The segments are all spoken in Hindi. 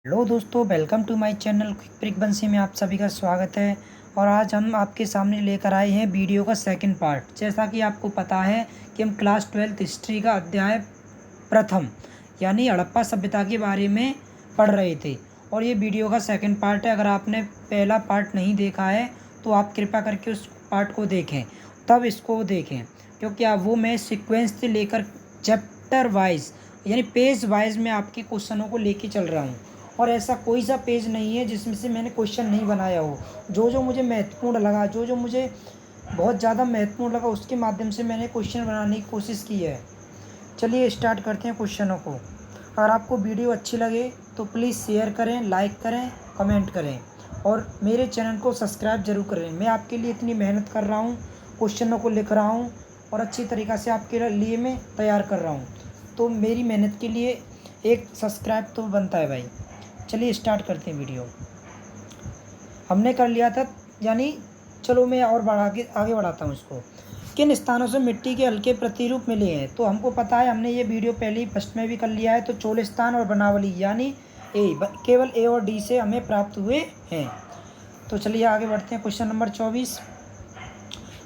हेलो दोस्तों, welcome to my channel quick break Bansi में आप सभी का स्वागत है। और आज हम आपके सामने लेकर आए हैं वीडियो का सेकंड पार्ट। जैसा कि आपको पता है कि हम क्लास 12 हिस्ट्री का अध्याय प्रथम यानी हड़प्पा सभ्यता के बारे में पढ़ रहे थे। और ये वीडियो का सेकंड पार्ट है। अगर आपने पहला पार्ट नहीं देखा है तो आप कृपया करके उस पार्ट को देखें, तब इसको देखें, क्योंकि आप वो मैं सीक्वेंस से लेकर चैप्टर वाइज यानी पेज वाइज में आपके क्वेश्चनों को लेके चल रहा हूँ। और ऐसा कोई सा पेज नहीं है जिसमें से मैंने क्वेश्चन नहीं बनाया हो। जो जो मुझे महत्वपूर्ण लगा, जो जो मुझे बहुत ज़्यादा महत्वपूर्ण लगा, उसके माध्यम से मैंने क्वेश्चन बनाने की कोशिश की है। चलिए स्टार्ट करते हैं क्वेश्चनों को। अगर आपको वीडियो अच्छी लगे तो प्लीज़ शेयर करें, लाइक करें, कमेंट करें और मेरे चैनल को सब्सक्राइब जरूर करें। मैं आपके लिए इतनी मेहनत कर रहा हूँ, क्वेश्चनों को लिख रहा हूँ और अच्छी तरीक़ा से आपके लिए मैं तैयार कर रहा हूँ, तो मेरी मेहनत के लिए एक सब्सक्राइब तो बनता है भाई। चलिए स्टार्ट करते हैं वीडियो। हमने कर लिया था, यानी चलो मैं और आगे बढ़ाता हूँ इसको। किन स्थानों से मिट्टी के हल्के प्रतिरूप मिले हैं? तो हमको पता है, हमने ये वीडियो पहले ही फर्स्ट में भी कर लिया है। तो चोलिस्तान और बनावली यानी केवल ए और डी से हमें प्राप्त हुए हैं। तो चलिए आगे बढ़ते हैं। क्वेश्चन नंबर 24,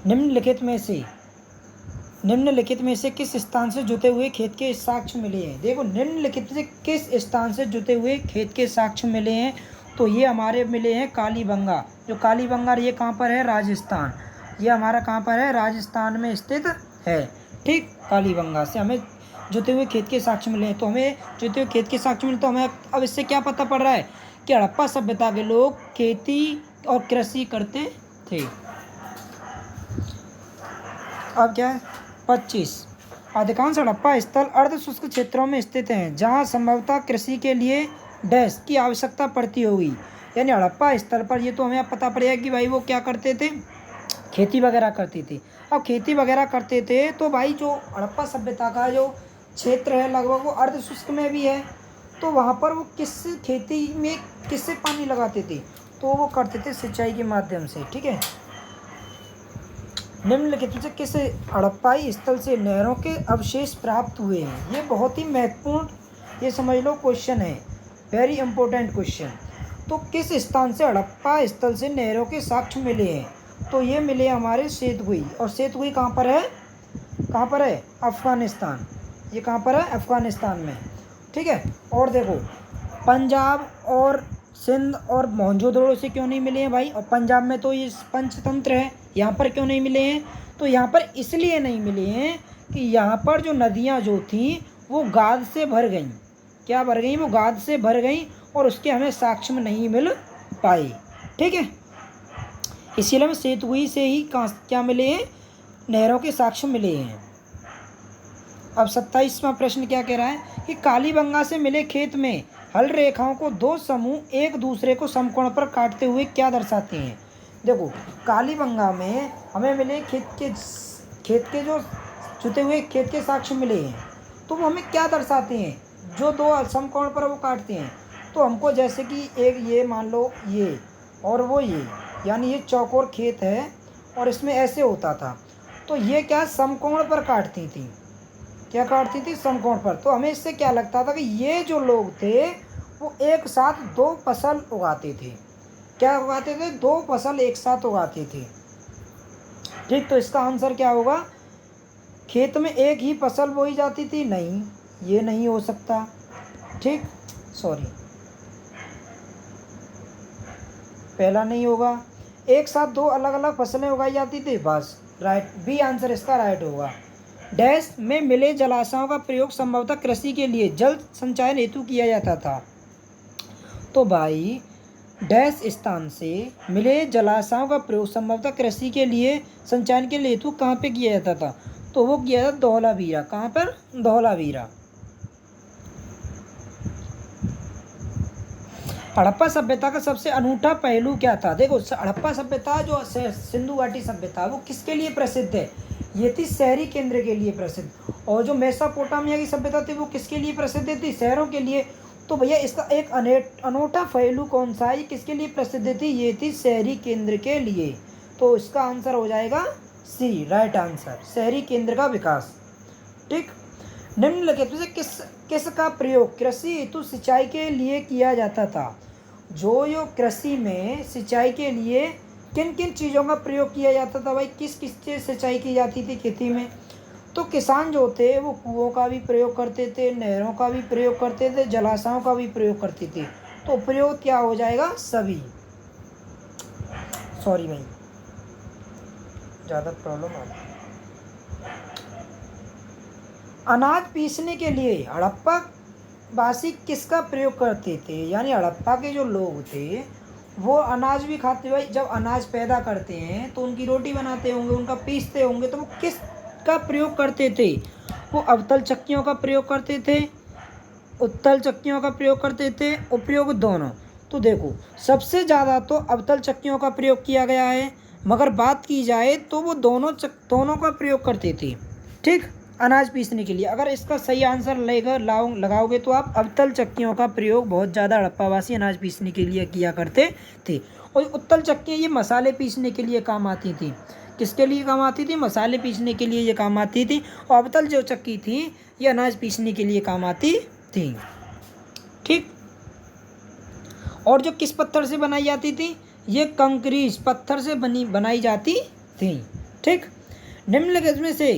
निम्नलिखित में से किस स्थान से जुते हुए खेत के साक्ष्य मिले हैं? देखो, निम्नलिखित से किस स्थान से जुते हुए खेत के साक्ष्य मिले हैं? तो ये हमारे मिले हैं कालीबंगा। जो कालीबंगा ये कहाँ पर है? राजस्थान। ये हमारा कहाँ पर है? राजस्थान में स्थित है। ठीक, कालीबंगा से हमें जुते हुए खेत के साक्ष्य मिले हैं। तो हमें जुते हुए खेत के साक्ष्य मिले, तो हमें अब इससे क्या पता पड़ रहा है कि हड़प्पा सभ्यता के लोग खेती और कृषि करते थे। अब क्या है? 25, अधिकांश हड़प्पा स्थल अर्ध शुष्क क्षेत्रों में स्थित हैं, जहां संभवतः कृषि के लिए डैश की आवश्यकता पड़ती होगी। यानी हड़प्पा स्थल पर ये तो हमें अब पता पड़ेगा कि भाई वो क्या करते थे, खेती वगैरह करते थे। अब खेती वगैरह करते थे तो भाई जो हड़प्पा सभ्यता का जो क्षेत्र है लगभग वो अर्ध शुष्क में भी है। तो वहाँ पर वो किस खेती में किससे पानी लगाते थे? तो वो करते थे सिंचाई के माध्यम से। ठीक है, निम्नलिखित में से किस हड़प्पाई स्थल से नहरों के अवशेष प्राप्त हुए हैं? ये बहुत ही महत्वपूर्ण, ये समझ लो क्वेश्चन है, वेरी इंपॉर्टेंट क्वेश्चन। तो किस स्थान से हड़प्पा स्थल से नहरों के साक्ष्य मिले हैं? तो ये मिले हमारे सेतुई। और सेतुई कहाँ पर है? कहाँ पर है? अफ़गानिस्तान। ये कहाँ पर है? अफ़गानिस्तान में। ठीक है, और देखो, पंजाब और सिंध और मोहनजोदड़ो से क्यों नहीं मिले हैं भाई? और पंजाब में तो ये पंचतंत्र है, यहाँ पर क्यों नहीं मिले हैं? तो यहाँ पर इसलिए नहीं मिले हैं कि यहाँ पर जो नदियाँ जो थीं वो गाद से भर गईं। क्या भर गईं? वो गाद से भर गईं और उसके हमें साक्ष्य में नहीं मिल पाए। ठीक है, इसीलिए हमें सेतुई से ही क्या मिले हैं? नहरों के साक्ष्य मिले हैं। अब 27वां प्रश्न क्या कह रहा है कि कालीबंगा से मिले खेत में हल रेखाओं को दो समूह एक दूसरे को समकोण पर काटते हुए क्या दर्शाते हैं? देखो, कालीबंगा में हमें मिले खेत के जो जुते हुए खेत के साक्ष्य मिले हैं, तो वो हमें क्या दर्शाते हैं? जो दो समकोण पर वो काटते हैं, तो हमको जैसे कि एक ये मान लो ये और वो ये, यानी ये चौकोर खेत है और इसमें ऐसे होता था, तो ये क्या समकोण पर काटती थी? क्या काटती थी? समकोण पर। तो हमें इससे क्या लगता था कि ये जो लोग थे वो एक साथ दो फसल उगाते थे। क्या उगाते थे? दो फसल एक साथ उगाते थे। ठीक, तो इसका आंसर क्या होगा? खेत में एक ही फसल बोई जाती थी? नहीं, ये नहीं हो सकता। ठीक, सॉरी, पहला नहीं होगा। एक साथ दो अलग अलग फसलें उगाई जाती थी? बस राइट, बी आंसर इसका राइट होगा। डैश में मिले जलाशयों का प्रयोग संभवतः कृषि के लिए जल संचयन हेतु किया जाता था। तो भाई डैश स्थान से मिले जलाशयों का प्रयोग संभवतः कृषि के लिए संचयन के लिए हेतु कहाँ पे किया जाता था? तो वो किया था धौलावीरा। कहाँ पर? धौलावीरा। हड़प्पा सभ्यता का सबसे अनूठा पहलू क्या था? देखो, हड़प्पा सभ्यता जो सिंधु घाटी सभ्यता वो किसके लिए प्रसिद्ध है? ये थी शहरी केंद्र के लिए प्रसिद्ध। और जो मेसोपोटामिया की सभ्यता थी वो किसके लिए प्रसिद्ध थी? शहरों के लिए। तो भैया इसका एक अनूठा पहलू कौन सा है? ये किसके लिए प्रसिद्ध थी? ये थी शहरी केंद्र के लिए। तो इसका आंसर हो जाएगा सी, राइट आंसर, शहरी केंद्र का विकास। ठीक, निम्नलिखित में से किस का प्रयोग कृषि हेतु सिंचाई के लिए किया जाता था? जो कृषि में सिंचाई के लिए किन किन चीज़ों का प्रयोग किया जाता था भाई? किस किस से सिंचाई की जाती थी खेती में? तो किसान जो थे वो कुओं का भी प्रयोग करते थे, नहरों का भी प्रयोग करते थे, जलाशयों का भी प्रयोग करते थे। तो प्रयोग क्या हो जाएगा? सभी। सॉरी भाई, ज़्यादा प्रॉब्लम आ गई। अनाज पीसने के लिए हड़प्पा वासी किसका प्रयोग करते थे? यानी हड़प्पा के जो लोग थे वो अनाज भी खाते। भाई जब अनाज पैदा करते हैं तो उनकी रोटी बनाते होंगे, उनका पीसते होंगे, तो वो किस का प्रयोग करते थे? वो अवतल चक्कियों का प्रयोग करते थे, उत्तल चक्कियों का प्रयोग करते थे, उपयोग दोनों। तो देखो सबसे ज़्यादा तो अवतल चक्कियों का प्रयोग किया गया है, मगर बात की जाए तो वो दोनों का प्रयोग करते थे, ठीक, अनाज पीसने के लिए। अगर इसका सही आंसर लगाओगे तो आप अवतल चक्कियों का प्रयोग बहुत ज़्यादा हड़प्पावासी अनाज पीसने के लिए किया करते थे। और उत्तल चक्कियाँ ये मसाले पीसने के लिए काम आती थी। किसके लिए काम आती थी? मसाले पीसने के लिए ये काम आती थी। और अवतल जो चक्की थी ये अनाज पीसने के लिए काम आती थी, ठीक। और जो किस पत्थर से बनाई जाती थी? ये कंक्रीट पत्थर से बनाई जाती थी, ठीक। निम्नलिखित में से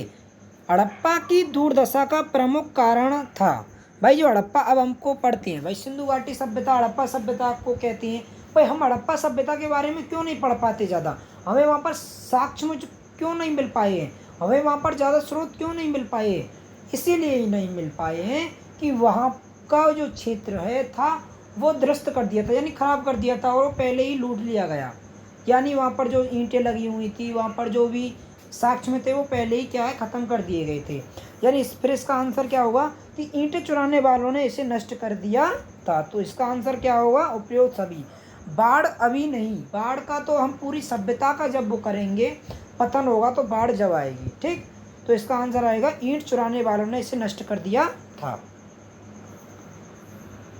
हड़प्पा की दुर्दशा का प्रमुख कारण था? भाई जो हड़प्पा अब हमको पढ़ते हैं, भाई सिंधु घाटी सभ्यता हड़प्पा सभ्यता को कहते हैं। भाई हम हड़प्पा सभ्यता के बारे में क्यों नहीं पढ़ पाते ज़्यादा? हमें वहाँ पर साक्ष्य क्यों नहीं मिल पाए हैं? हमें वहाँ पर ज़्यादा स्रोत क्यों नहीं मिल पाए? इसीलिए ही नहीं मिल पाए हैं कि वहाँ का जो क्षेत्र है था वो ध्वस्त कर दिया था, यानी ख़राब कर दिया था, और पहले ही लूट लिया गया। यानी वहाँ पर जो ईंटें लगी हुई थी, वहाँ पर जो भी साक्ष्य में थे वो पहले ही क्या है ख़त्म कर दिए गए थे। यानी फिर इसका आंसर क्या होगा कि ईंटें चुराने वालों ने इसे नष्ट कर दिया था। तो इसका आंसर क्या होगा? उपयोग सभी। बाढ़ अभी नहीं, बाढ़ का तो हम पूरी सभ्यता का जब वो करेंगे पतन होगा तो बाढ़ जब आएगी, ठीक। तो इसका आंसर आएगा ईंट चुराने वालों ने इसे नष्ट कर दिया था।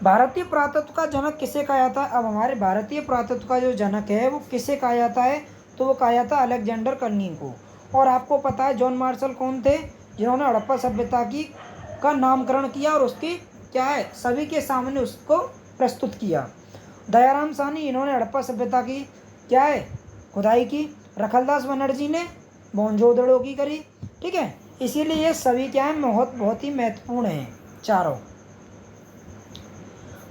भारतीय पुरातत्व का जनक किसे कहा जाता है? अब हमारे भारतीय पुरातत्व का जो जनक है वो किसे कहा जाता है? तो वो कहा जाता है अलेक्जेंडर कर्निंग को। और आपको पता है जॉन मार्शल कौन थे? जिन्होंने हड़प्पा सभ्यता का नामकरण किया और उसकी क्या है सभी के सामने उसको प्रस्तुत किया। दयाराम साहनी, इन्होंने हड़प्पा सभ्यता की क्या है खुदाई की। रखलदास बनर्जी ने मोहनजोदड़ो की करी, ठीक है। इसीलिए ये सभी क्या है बहुत ही महत्वपूर्ण हैं चारों।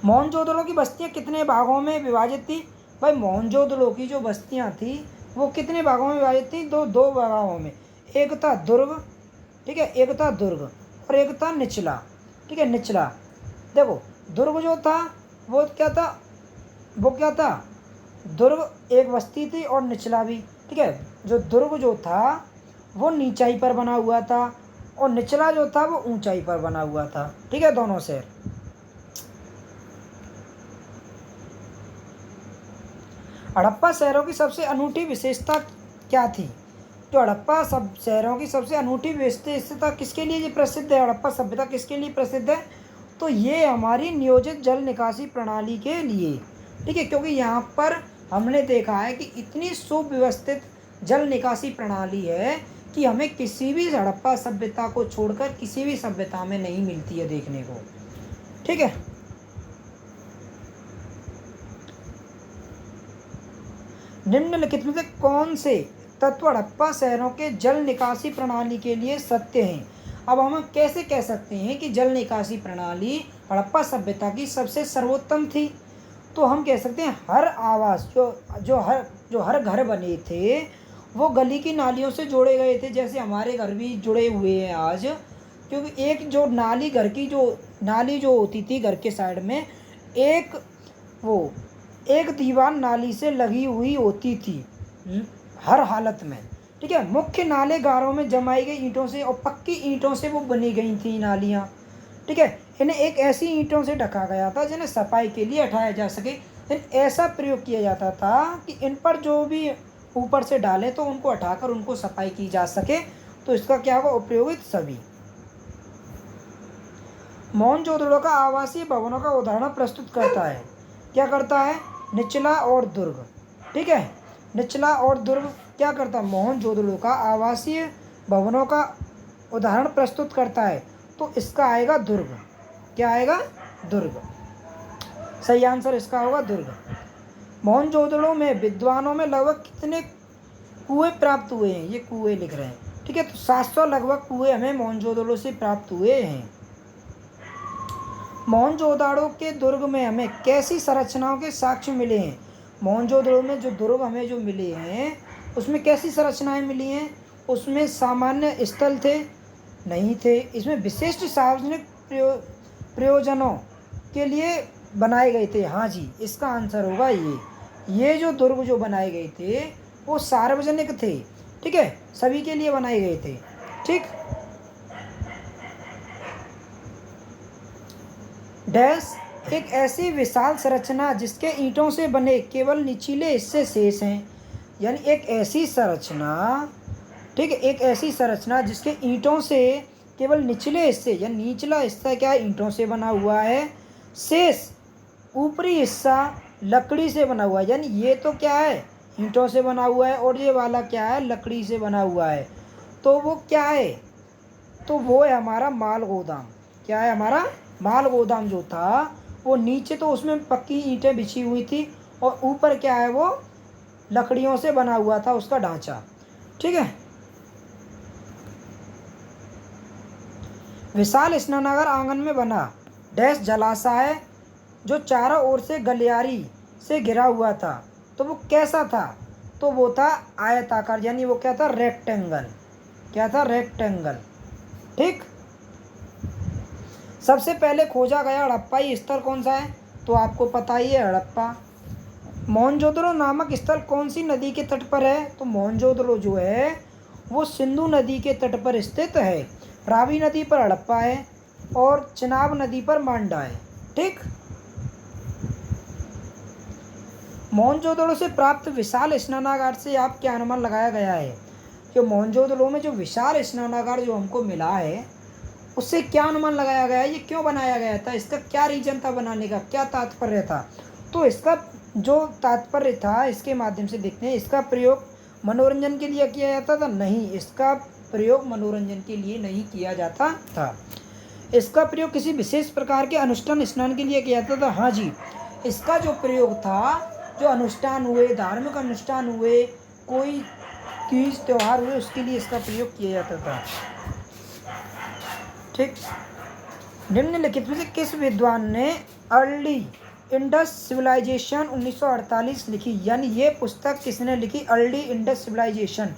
मोहनजोदड़ो की बस्तियाँ कितने भागों में विभाजित थी? भाई मोहनजोदड़ो की जो बस्तियाँ थी वो कितने भागों में विभाजित थी? दो भागों में। एक था दुर्ग, ठीक है, एक था दुर्ग और एक था निचला, ठीक है, निचला। देखो दुर्ग जो था वो क्या था? दुर्ग एक बस्ती थी और निचला भी, ठीक है। जो दुर्ग जो था वो नीचाई पर बना हुआ था और निचला जो था वो ऊंचाई पर बना हुआ था, ठीक है, दोनों शहर। हड़प्पा शहरों की सबसे अनूठी विशेषता क्या थी? जो हड़प्पा सब शहरों की सबसे अनूठी विशेषता किसके लिए ये प्रसिद्ध है? हड़प्पा सभ्यता किसके लिए प्रसिद्ध है? तो ये हमारी नियोजित जल निकासी प्रणाली के लिए, ठीक है, क्योंकि यहाँ पर हमने देखा है कि इतनी सुव्यवस्थित जल निकासी प्रणाली है कि हमें किसी भी हड़प्पा सभ्यता को छोड़कर किसी भी सभ्यता में नहीं मिलती है देखने को, ठीक है। निम्नलिखित में से कौन से तत्व हड़प्पा शहरों के जल निकासी प्रणाली के लिए सत्य हैं? अब हम कैसे कह सकते हैं कि जल निकासी प्रणाली हड़प्पा सभ्यता की सबसे सर्वोत्तम थी? तो हम कह सकते हैं हर आवास जो हर घर बने थे वो गली की नालियों से जोड़े गए थे। जैसे हमारे घर भी जुड़े हुए हैं आज, क्योंकि एक जो नाली घर की जो नाली जो होती थी घर के साइड में, एक दीवार नाली से लगी हुई होती थी हर हालत में, ठीक है। मुख्य नाले गारों में जमाई गई ईंटों से और पक्की ईंटों से वो बनी गई थी नालियाँ, ठीक है। इन्हें एक ऐसी ईंटों से ढका गया था जिन्हें सफाई के लिए हटाया जा सके। लेकिन ऐसा प्रयोग किया जाता था कि इन पर जो भी ऊपर से डाले तो उनको हटाकर उनको सफाई की जा सके। तो इसका क्या होगा? उपयोगित सभी। मोहनजोदड़ो का आवासीय भवनों का उदाहरण प्रस्तुत करता है। क्या करता है? निचला और दुर्ग, ठीक है। निचला और दुर्ग क्या करता है? मोहनजोदड़ो का आवासीय भवनों का उदाहरण प्रस्तुत करता है। तो इसका आएगा दुर्ग। क्या आएगा? दुर्ग। सही आंसर इसका होगा दुर्ग। मोहनजोदड़ो में विद्वानों में लगभग कितने कुएं प्राप्त हुए हैं? ये कुएं लिख रहे हैं, ठीक है। तो 700 लगभग कुएं हमें मोहनजोदड़ो से प्राप्त हुए हैं। मोहनजोदड़ो के दुर्ग में हमें कैसी संरचनाओं के साक्ष्य मिले हैं? मोहनजोदड़ो में जो दुर्ग हमें जो मिले हैं उसमें कैसी संरचनाएं मिली हैं? उसमें सामान्य स्थल थे? नहीं थे। इसमें विशिष्ट सार्वजनिक प्रयोजनों के लिए बनाए गए थे? हाँ जी, इसका आंसर होगा ये जो दुर्ग जो बनाए गए थे वो सार्वजनिक थे, ठीक है, सभी के लिए बनाए गए थे। ठीक। डैश एक ऐसी विशाल संरचना जिसके ईंटों से बने केवल निचले हिस्से शेष हैं। यानी एक ऐसी संरचना, ठीक है, एक ऐसी संरचना जिसके ईंटों से केवल निचले हिस्से, या निचला हिस्सा क्या है? ईंटों से बना हुआ है, शेष ऊपरी हिस्सा लकड़ी से बना हुआ है। यानी ये तो क्या है? ईंटों से बना हुआ है, और ये वाला क्या है? लकड़ी से बना हुआ है। तो वो क्या है? तो वो है हमारा माल गोदाम। क्या है? हमारा माल गोदाम जो था वो नीचे तो उसमें पक्की ईंटें बिछी हुई थी, और ऊपर क्या है? वो लकड़ियों से बना हुआ था उसका ढांचा, ठीक है। विशाल स्नानागार आंगन में बना डैश जलाशय जो चारों ओर से गलियारी से घिरा हुआ था, तो वो कैसा था? तो वो था आयताकार, यानी वो क्या था? रेक्टेंगल। क्या था? रेक्टेंगल। ठीक। सबसे पहले खोजा गया हड़प्पाई स्थल कौन सा है? तो आपको पता ही है, हड़प्पा। मोहनजोदड़ो नामक स्थल कौन सी नदी के तट पर है? तो मोहनजोदड़ो जो है वो सिंधु नदी के तट पर स्थित है। रावी नदी पर हड़प्पा है और चिनाब नदी पर मांडा है। ठीक। मोहनजोदड़ो से प्राप्त विशाल स्नानागार से आप क्या अनुमान लगाया गया है? कि मोहनजोदड़ो में जो विशाल स्नानागार जो हमको मिला है उससे क्या अनुमान लगाया गया है? ये क्यों बनाया गया था? इसका क्या रीजन था बनाने का? क्या तात्पर्य था? तो इसका जो तात्पर्य था इसके माध्यम से देखते हैं। इसका प्रयोग मनोरंजन के लिए किया जाता था? नहीं, इसका प्रयोग मनोरंजन के लिए नहीं किया जाता था। इसका प्रयोग किसी विशेष प्रकार के अनुष्ठान स्नान के लिए किया जाता था? हाँ जी, इसका जो प्रयोग था, जो अनुष्ठान हुए, धार्मिक अनुष्ठान हुए, कोई तीज त्यौहार हुए, उसके लिए इसका प्रयोग किया जाता था। ठीक। निम्नलिखित में से किस विद्वान ने अर्ली इंडस सिविलाइजेशन 1948 लिखी? यानी ये पुस्तक किसने लिखी? अर्ली इंडस सिविलाइजेशन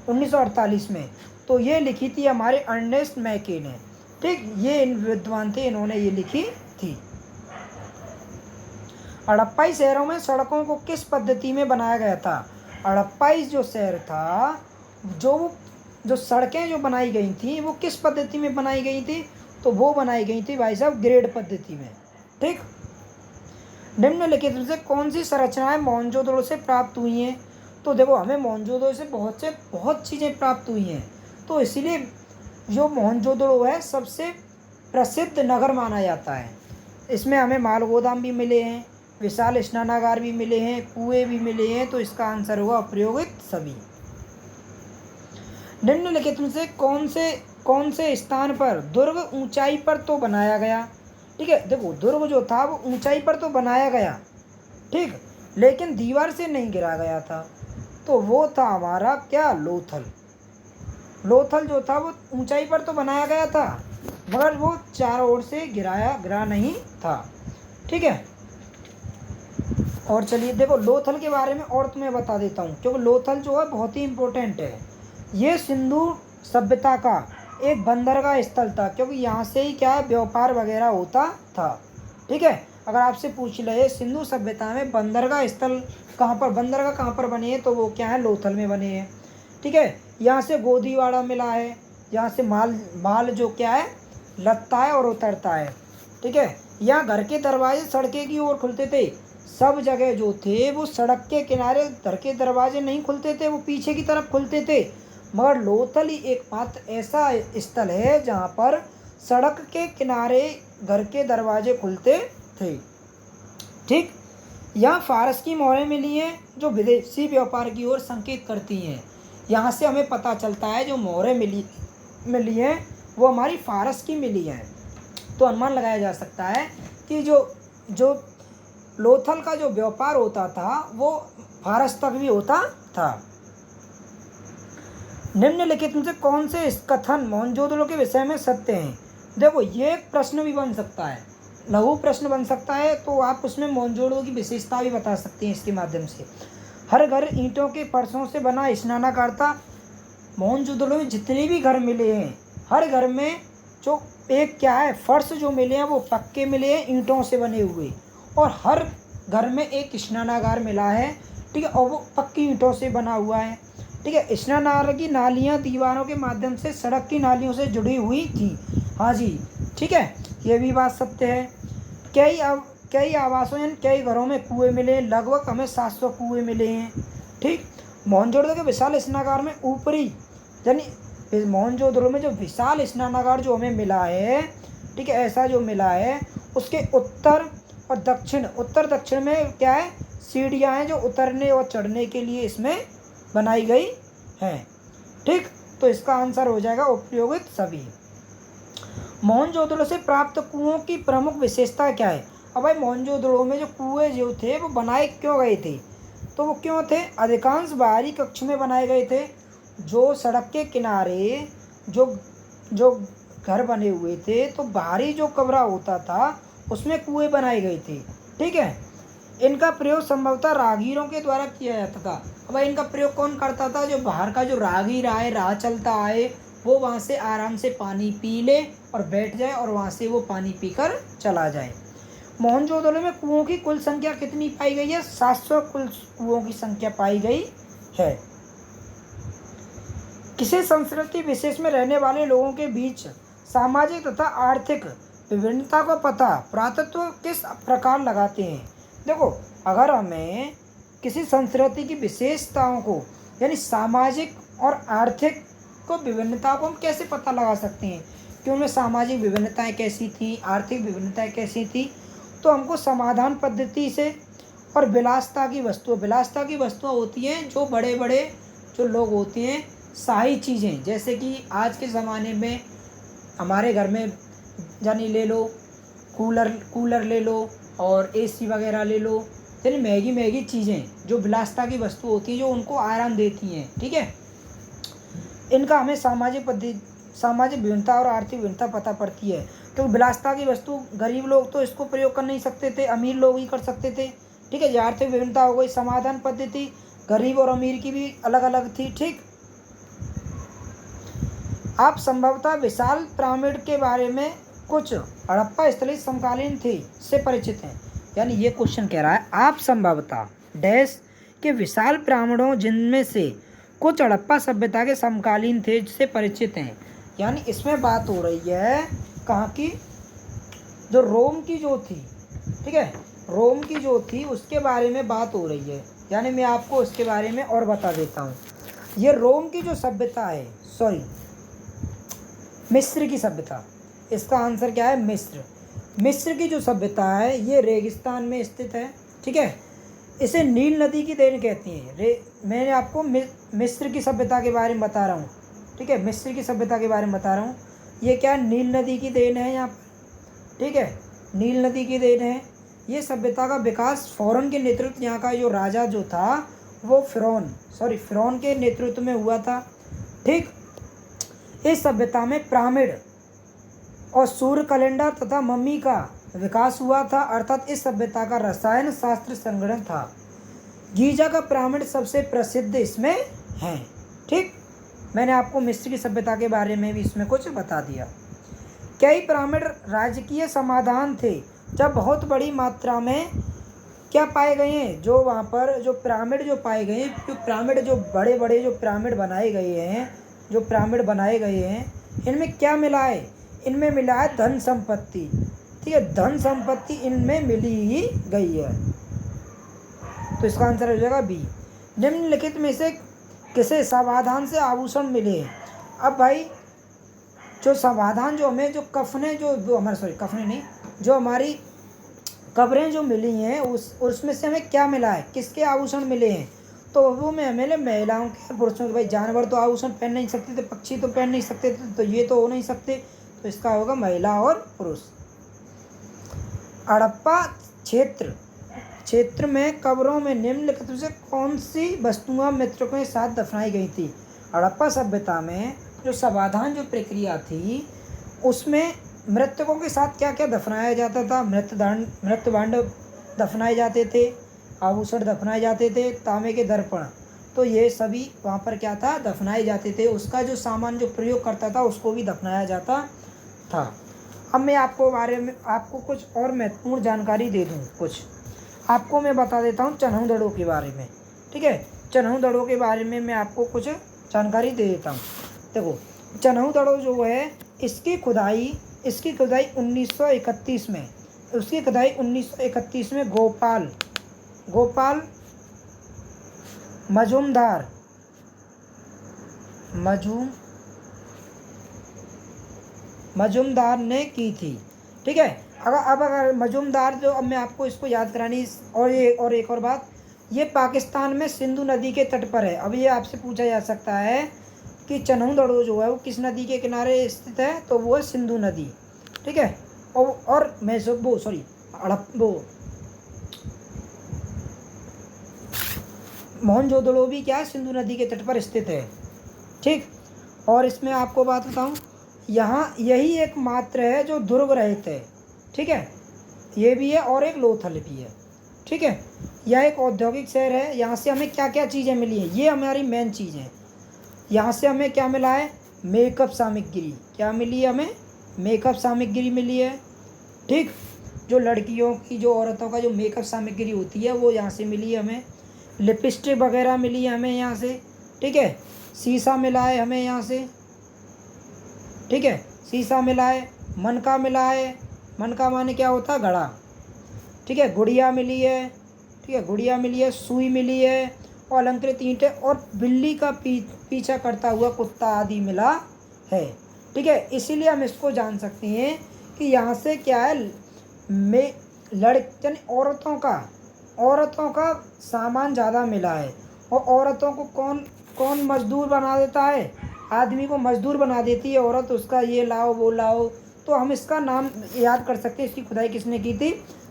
1948 में। तो ये लिखी थी हमारे अर्नेस्ट मैके ने। ठीक। ये इन विद्वान थे, इन्होंने ये लिखी थी। हड़प्पाई शहरों में सड़कों को किस पद्धति में बनाया गया था? हड़प्पाई जो शहर था, जो सड़कें जो बनाई गई थी वो किस पद्धति में बनाई गई थी? तो वो बनाई गई थी भाई साहब ग्रेड पद्धति में। ठीक। निम्नलिखित में से कौन सी संरचनाएं मोहनजोदड़ो से प्राप्त हुई हैं? तो देखो, हमें मोहनजोदड़ो से बहुत चीज़ें प्राप्त हुई हैं, तो इसीलिए जो मोहनजोदड़ो है सबसे प्रसिद्ध नगर माना जाता है। इसमें हमें माल गोदाम भी मिले हैं, विशाल स्नानागार भी मिले हैं, कुएं भी मिले हैं, तो इसका आंसर होगा अप्रयोगित सभी। निम्नलिखित में से कौन से स्थान पर दुर्ग ऊंचाई पर तो बनाया गया? ठीक है, देखो दुर्ग जो था वो ऊंचाई पर तो बनाया गया, ठीक, लेकिन दीवार से नहीं गिरा गया था। तो वो था हमारा क्या? लोथल। लोथल जो था वो ऊंचाई पर तो बनाया गया था, मगर वो चारों ओर से गिरा नहीं था। ठीक है। और चलिए देखो, लोथल के बारे में और तुम्हें बता देता हूँ, क्योंकि लोथल जो है बहुत ही इम्पोर्टेंट है। ये सिंधु सभ्यता का एक बंदरगाह स्थल था, क्योंकि यहाँ से ही क्या है? व्यापार वगैरह होता था। ठीक है। अगर आपसे पूछ ले सिंधु सभ्यता में बंदरगाह स्थल कहाँ पर, बंदरगाह कहाँ पर बने हैं, तो वो क्या है? लोथल में बने हैं। ठीक है। यहाँ से गोदीवाड़ा मिला है, यहाँ से माल जो क्या है? लगता है और उतरता है। ठीक है। यहाँ घर के दरवाजे सड़के की ओर खुलते थे। सब जगह जो थे वो सड़क के किनारे घर के दरवाजे नहीं खुलते थे, वो पीछे की तरफ खुलते थे। मगर लोथल ही एकमात्र ऐसा स्थल है जहाँ पर सड़क के किनारे घर के दरवाजे खुलते थे। ठीक। यहाँ फारस की मोहरें मिली हैं जो विदेशी व्यापार की ओर संकेत करती हैं। यहाँ से हमें पता चलता है जो मोहरें मिली हैं वो हमारी फारस की मिली हैं। तो अनुमान लगाया जा सकता है कि जो लोथल का जो व्यापार होता था वो फारस तक भी होता था। निम्नलिखित में से कौन से इस कथन मोहनजोदड़ो के विषय में सत्य हैं? देखो, ये एक प्रश्न भी बन सकता है, लघु प्रश्न बन सकता है, तो आप उसमें मोहनजोदड़ो की विशेषता भी बता सकते हैं इसके माध्यम से। हर घर ईंटों के फर्शों से बना स्नानागार था। मोहनजोदड़ो में जितने भी घर मिले हैं, हर घर में जो एक क्या है, फर्श जो मिले हैं वो पक्के मिले हैं, ईंटों से बने हुए, और हर घर में एक स्नानागार मिला है, ठीक है, और वो पक्की ईंटों से बना हुआ है, ठीक है। स्नानागार की नालियाँ दीवारों के माध्यम से सड़क की नालियों से जुड़ी हुई थी। हाँ जी, ठीक है, ये भी बात सत्य है। कई आवासों यानी कई घरों में कुएं मिले, लगभग हमें 700 कुएं मिले हैं, ठीक। मोहनजोदड़ो के विशाल स्नानागार में ऊपरी यानी मोहनजोदड़ो में जो विशाल स्नानागार जो हमें मिला है, ठीक है, ऐसा जो मिला है, उसके उत्तर दक्षिण में क्या है, सीढ़ियाँ हैं जो उतरने और चढ़ने के लिए इसमें बनाई गई हैं, ठीक। तो इसका आंसर हो जाएगा उपयोगित सभी। मोहनजोदड़ो से प्राप्त कुओं की प्रमुख विशेषता क्या है? अब भाई मोहनजोदड़ो में जो कुएं जो थे वो बनाए क्यों गए थे? तो वो क्यों थे? अधिकांश बाहरी कक्ष में बनाए गए थे। जो सड़क के किनारे जो जो घर बने हुए थे, तो बाहरी जो कमरा होता था उसमें कुएं बनाए गए थे, ठीक है। इनका प्रयोग संभवतः राहगीरों के द्वारा किया जाता था। अब इनका प्रयोग कौन करता था? जो बाहर का जो राहगीर आए, राह चलता आए, वो वहाँ से आराम से पानी पी ले और बैठ जाए और वहाँ से वो पानी पीकर चला जाए। मोहनजोदड़ो में कुओं की कुल संख्या कितनी पाई गई है? 700 कुल कुओं की संख्या पाई गई है। किसी संस्कृति विशेष में रहने वाले लोगों के बीच सामाजिक तथा आर्थिक विभिन्नता को पता पुरातत्व किस प्रकार लगाते हैं? देखो, अगर हमें किसी संस्कृति की विशेषताओं को यानी सामाजिक और आर्थिक को विभिन्नता को हम कैसे पता लगा सकते हैं कि उनमें सामाजिक विभिन्नताएं कैसी थी, आर्थिक विभिन्नताएं कैसी थी? तो हमको समाधान पद्धति से और विलासता की वस्तुएं होती हैं जो बड़े बड़े जो लोग होते हैं, शाही चीज़ें, जैसे कि आज के ज़माने में हमारे घर में यानी ले लो कूलर ले लो और एसी वगैरह ले लो, यानी महंगी चीज़ें जो विलासता की वस्तु होती हैं, जो उनको आराम देती हैं, ठीक है। इनका हमें सामाजिक विभिन्नता और आर्थिक विभिन्नता पता पड़ती है। तो विलासता की वस्तु गरीब लोग तो इसको प्रयोग कर नहीं सकते थे, अमीर लोग ही कर सकते थे, ठीक है। जो आर्थिक विभिन्नता हो गई, समाधान पद्धति गरीब और अमीर की भी अलग अलग थी, ठीक। आप संभवतः विशाल पिरामिड के बारे में कुछ हड़प्पा स्थलीय समकालीन थे से परिचित हैं। यानी ये क्वेश्चन कह रहा है आप संभवतः डैश के विशाल पिरामिडों जिनमें से कुछ हड़प्पा सभ्यता के समकालीन थे से परिचित हैं। यानी इसमें बात हो रही है कहाँ की? जो रोम की जो थी, ठीक है, रोम की जो थी उसके बारे में बात हो रही है। यानी मैं आपको उसके बारे में और बता देता हूँ। ये रोम की जो सभ्यता है, मिस्र की सभ्यता, इसका आंसर क्या है? मिस्र की जो सभ्यता है ये रेगिस्तान में स्थित है, ठीक है। इसे नील नदी की देन कहती हैं। मैंने आपको मिस्र की सभ्यता के बारे में बता रहा हूँ, ठीक है, मिस्र की सभ्यता के बारे में बता रहा हूँ। ये क्या है? नील नदी की देन है यहाँ पर, ठीक है, नील नदी की देन है। ये सभ्यता का विकास फ़िरौन के नेतृत्व, यहाँ का जो राजा जो था वो फ़िरौन के नेतृत्व में हुआ था, ठीक। इस सभ्यता में पिरामिड और सूर्य कैलेंडर तथा मम्मी का विकास हुआ था, अर्थात इस सभ्यता का रसायन शास्त्र संगठन था। गीजा का पिरामिड सबसे प्रसिद्ध इसमें है, ठीक। मैंने आपको मिस्र की सभ्यता के बारे में भी इसमें कुछ बता दिया। कई पिरामिड राजकीय समाधान थे जब बहुत बड़ी मात्रा में क्या पाए गए हैं? जो वहाँ पर जो पिरामिड जो पाए गए हैं, जो पिरामिड जो बड़े बड़े जो पिरामिड बनाए गए हैं, इनमें क्या मिला है? इनमें मिला है धन संपत्ति, ठीक है, धन संपत्ति इनमें मिली ही गई है। तो इसका आंसर हो जाएगा बी। निम्नलिखित में से किसे समाधान से आभूषण मिले हैं? अब भाई जो समाधान जो हमें जो कफने जो हमारे कफने नहीं, जो हमारी कब्रें जो मिली हैं उसमें से हमें क्या मिला है? किसके आभूषण मिले हैं? तोहफों में हमें महिलाओं के पुरुषों के, भाई जानवर तो आभूषण पहन नहीं सकते थे, पक्षी तो पहन नहीं सकते थे, तो ये तो हो नहीं सकते, तो इसका होगा महिला और पुरुष। हड़प्पा क्षेत्र में कब्रों में निम्नलिखित में से कौन सी वस्तुएं मृतकों के साथ दफनाई गई थी? हड़प्पा सभ्यता में जो समाधान जो प्रक्रिया थी उसमें मृतकों के साथ क्या क्या दफनाया जाता था? मृतभांड दफनाए जाते थे, आभूषण दफनाए जाते थे, तांबे के दर्पण, तो ये सभी वहाँ पर क्या था? दफनाए जाते थे। उसका जो सामान जो प्रयोग करता था उसको भी दफनाया जाता था। अब मैं आपको कुछ और महत्वपूर्ण जानकारी दे दूँ। कुछ आपको मैं बता देता हूँ चन्हुदड़ों के बारे में, ठीक है। चन्हुदड़ों के बारे में मैं आपको कुछ जानकारी दे देता हूँ। देखो, चन्हुदड़ों जो है इसकी खुदाई 1931 में, उसकी खुदाई 1931 में गोपाल मजूमदार ने की थी, ठीक है। अगर मजूमदार जो, अब मैं आपको इसको याद करानी, और एक और बात, ये पाकिस्तान में सिंधु नदी के तट पर है। अब ये आपसे पूछा जा सकता है कि चन्हुदड़ो जो है वो किस नदी के किनारे स्थित है? तो वो है सिंधु नदी, ठीक है। और मोहनजोदड़ो भी क्या है? सिंधु नदी के तट पर स्थित है, ठीक। और इसमें आपको बात बताऊं, यहाँ यही एक मात्र है जो दुर्ग रहित है, ठीक है। ये भी है और एक लोथल भी है, ठीक है। यह एक औद्योगिक शहर है। यहाँ से हमें क्या क्या चीज़ें मिली हैं? ये हमारी मेन चीज़ है। यहाँ से हमें क्या मिला है? मेकअप सामग्री। क्या मिली है हमें? मेकअप सामग्री मिली है, ठीक। जो लड़कियों की, जो औरतों का जो मेकअप सामग्री होती है वो यहाँ से मिली है हमें। लिपस्टिक वगैरह मिली है हमें यहाँ से, ठीक है। शीशा मिला है हमें यहाँ से, ठीक है। शीशा मिला है। मनका मिला है। मनका माने क्या होता है? घड़ा, ठीक है। गुड़िया मिली है, ठीक है। गुड़िया मिली है, सुई मिली है, और अलंकृत ईंटें और बिल्ली का पीछा करता हुआ कुत्ता आदि मिला है, ठीक है। इसीलिए हम इसको जान सकते हैं कि यहाँ से क्या है? यानी औरतों का सामान ज़्यादा मिला है। और औरतों को कौन मजदूर बना देता है? आदमी को मजदूर बना देती है औरत, उसका ये लाओ वो लाओ। तो हम इसका नाम याद कर सकते हैं, इसकी खुदाई किसने की थी?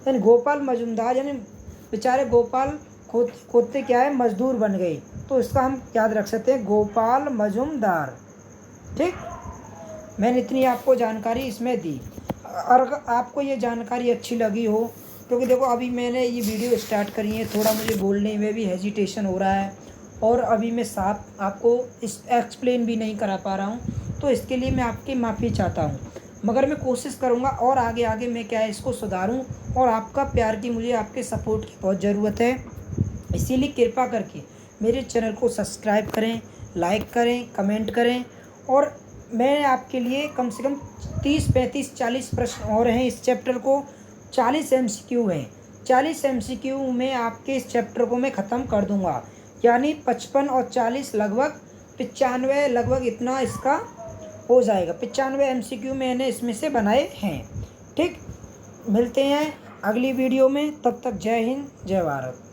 यानी गोपाल मजूमदार, यानी बेचारे गोपाल खोदते क्या है? मजदूर बन गए, तो इसका हम याद रख सकते हैं गोपाल मजूमदार, ठीक। मैंने इतनी आपको जानकारी इसमें दी। और अगर आपको ये जानकारी अच्छी लगी हो, क्योंकि देखो अभी मैंने ये वीडियो स्टार्ट करी है, थोड़ा मुझे बोलने में भी हेजिटेशन हो रहा है, और अभी मैं साफ आपको एक्सप्लेन भी नहीं करा पा रहा हूँ, तो इसके लिए मैं आपकी माफ़ी चाहता हूँ। मगर मैं कोशिश करूँगा और आगे मैं क्या है इसको सुधारूँ, और आपका प्यार की, मुझे आपके सपोर्ट की बहुत ज़रूरत है। इसीलिए कृपा करके मेरे चैनल को सब्सक्राइब करें, लाइक करें, कमेंट करें। और मैं आपके लिए कम से कम 30, 35, 40 प्रश्न और हैं इस चैप्टर को। 40 MCQ हैं। 40 MCQ में आपके इस चैप्टर को मैं ख़त्म कर दूंगा। यानी 55 और 40 लगभग 95, लगभग इतना इसका हो जाएगा। 95 MCQ मैंने इसमें से बनाए हैं, ठीक। मिलते हैं अगली वीडियो में, तब तक जय हिंद, जय भारत।